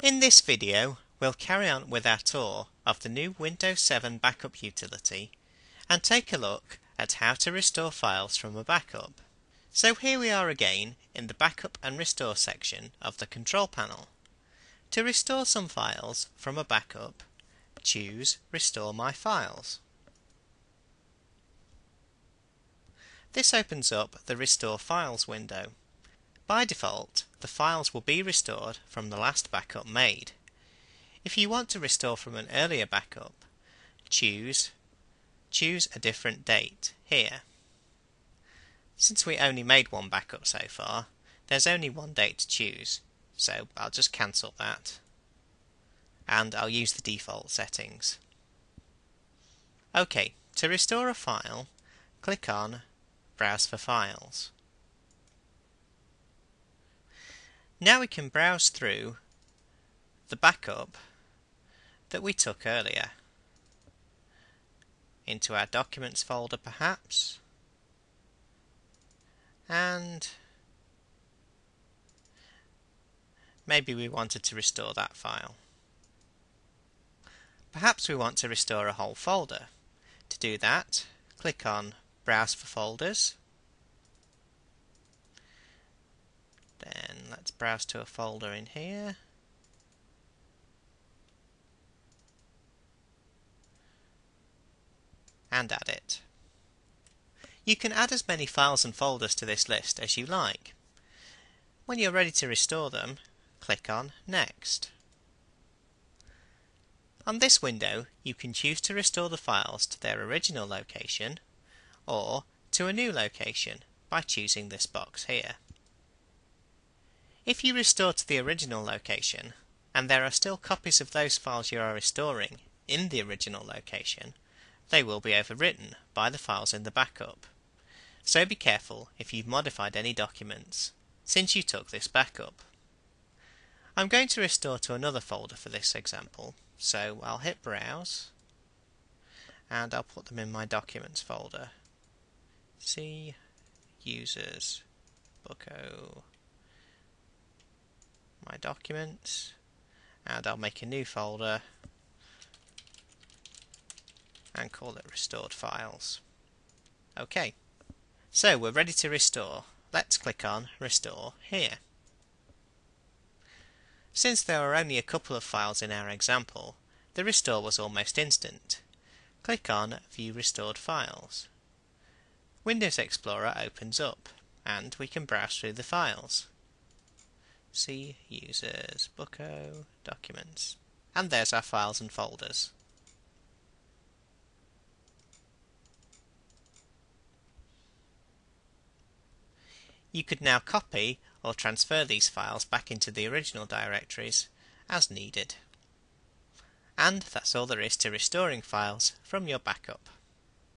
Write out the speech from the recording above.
In this video, we'll carry on with our tour of the new Windows 7 backup utility and take a look at how to restore files from a backup. So here we are again in the Backup and Restore section of the control panel. To restore some files from a backup, choose Restore My Files. This opens up the Restore Files window. By default, the files will be restored from the last backup made. If you want to restore from an earlier backup, choose a different date here. Since we only made one backup so far, there's only one date to choose, so I'll just cancel that. And I'll use the default settings. OK, to restore a file, click on Browse for Files. Now we can browse through the backup that we took earlier. Into our Documents folder perhaps, and maybe we wanted to restore that file. Perhaps we want to restore a whole folder. To do that, click on Browse for Folders. Then let's browse to a folder in here. And add it. You can add as many files and folders to this list as you like. When you're ready to restore them, click on Next. On this window, you can choose to restore the files to their original location or to a new location by choosing this box here. If you restore to the original location and there are still copies of those files you are restoring in the original location, they will be overwritten by the files in the backup. So be careful if you've modified any documents since you took this backup. I'm going to restore to another folder for this example, so I'll hit Browse and I'll put them in my Documents folder. C Users Booko My Documents, and I'll make a new folder and call it Restored Files. OK, so we're ready to restore. Let's click on Restore here. Since there are only a couple of files in our example, the restore was almost instant. Click on View Restored Files. Windows Explorer opens up, and we can browse through the files. C Users Booko Documents, and there's our files and folders. You could now copy or transfer these files back into the original directories as needed. And that's all there is to restoring files from your backup.